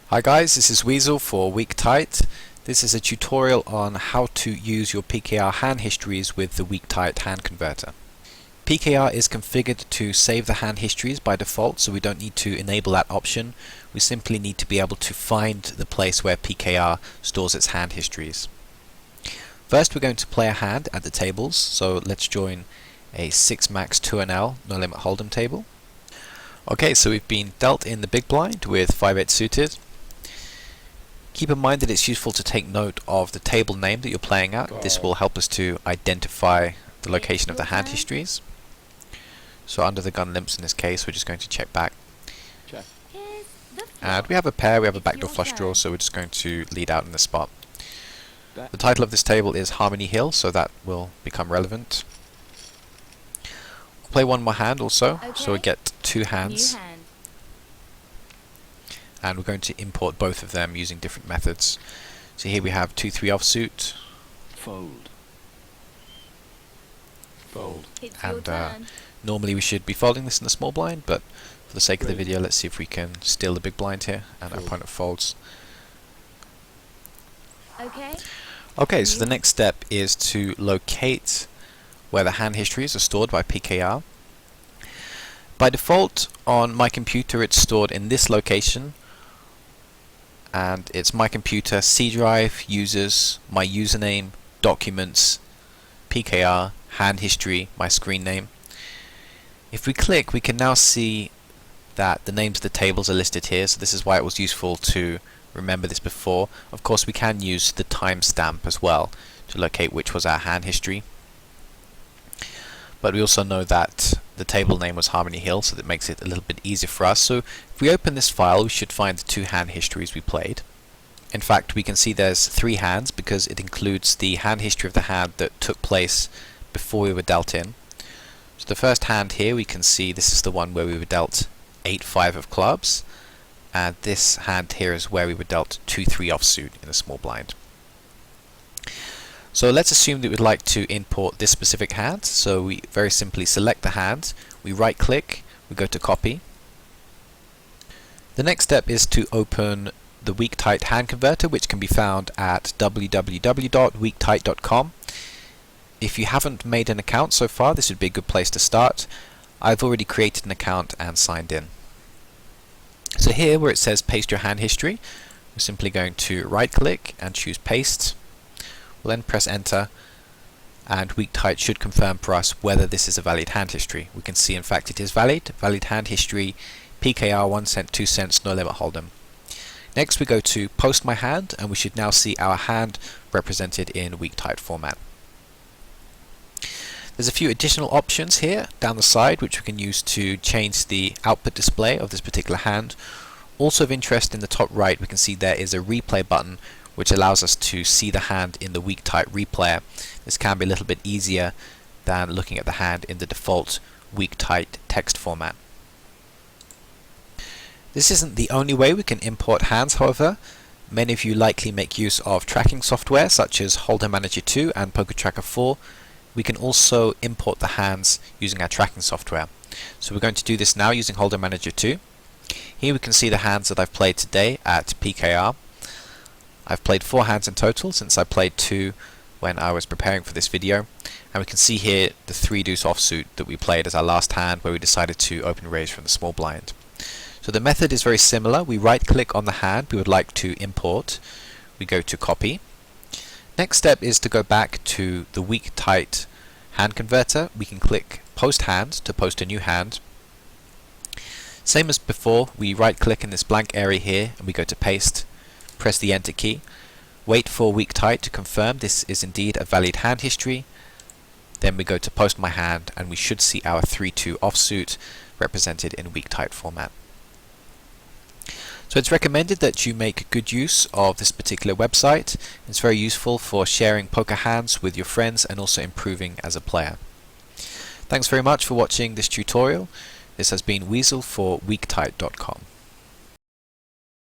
Hi guys, this is Weasel for Weak Tight. This is a tutorial on how to use your PKR hand histories with the Weak Tight hand converter. PKR is configured to save the hand histories by default, so we don't need to enable that option. We simply need to be able to find the place where PKR stores its hand histories. First we're going to play a hand at the tables, so let's join a 6 max 2NL no limit hold'em table. Okay, so we've been dealt in the big blind with 5/8 suited. Keep in mind that it's useful to take note of the table name that you're playing at. This will help us to identify the location of the hand histories. So under the gun limps in this case, we're just going to check back. And we have a pair, we have a backdoor flush draw, so we're just going to lead out in this spot. The title of this table is Harmony Hill, so that will become relevant. We'll play one more hand also, so we get two hands. And we're going to import both of them using different methods. So here we have 2-3 offsuit. Fold. Fold. And normally we should be folding this in the small blind, but for the sake of the video, let's see if we can steal the big blind here, and our opponent folds. Okay, so the next step is to locate where the hand histories are stored by PKR. By default, on my computer it's stored in this location, and it's my computer, C drive, users, my username, documents, PKR, hand history, my screen name. If we click, we can now see that the names of the tables are listed here, so this is why it was useful to remember this before. Of course we can use the timestamp as well to locate which was our hand history. But we also know that the table name was Harmony Hill, so that makes it a little bit easier for us. So if we open this file, we should find the two hand histories we played. In fact, we can see there's 3 hands because it includes the hand history of the hand that took place before we were dealt in. So the first hand here, we can see this is the one where we were dealt 8-5 of clubs, and this hand here is where we were dealt 2-3 offsuit in a small blind. So let's assume that we'd like to import this specific hand, so we very simply select the hand, we right click, we go to copy. The next step is to open the Weak Tight hand converter, which can be found at www.weaktight.com. If you haven't made an account so far, this would be a good place to start. I've already created an account and signed in. So here where it says paste your hand history, we're simply going to right click and choose paste. We'll then press enter, and Weak Tight should confirm for us whether this is a valid hand history. We can see in fact it is valid hand history, PKR 1 cent, 2 cents, no limit hold'em. Next we go to post my hand, and we should now see our hand represented in Weak Tight format. There's a few additional options here down the side which we can use to change the output display of this particular hand. Also of interest, in the top right we can see there is a replay button which allows us to see the hand in the Weak Tight replayer. This can be a little bit easier than looking at the hand in the default Weak Tight text format. This isn't the only way we can import hands, however. Many of you likely make use of tracking software such as Hold'em Manager 2 and Poker Tracker 4. We can also import the hands using our tracking software. So we're going to do this now using Hold'em Manager 2. Here we can see the hands that I've played today at PKR. I've played 4 hands in total, since I played 2 when I was preparing for this video, and we can see here the 3 deuce offsuit that we played as our last hand, where we decided to open raise from the small blind. So the method is very similar. We right click on the hand we would like to import, we go to copy. Next step is to go back to the Weak Tight hand converter. We can click post hand to post a new hand. Same as before, we right click in this blank area here and we go to paste. Press the enter key, wait for Weak Tight to confirm this is indeed a valid hand history. Then we go to post my hand, and we should see our 3-2 offsuit represented in Weak Tight format. So it's recommended that you make good use of this particular website. It's very useful for sharing poker hands with your friends and also improving as a player. Thanks very much for watching this tutorial. This has been Weasel for weaktight.com.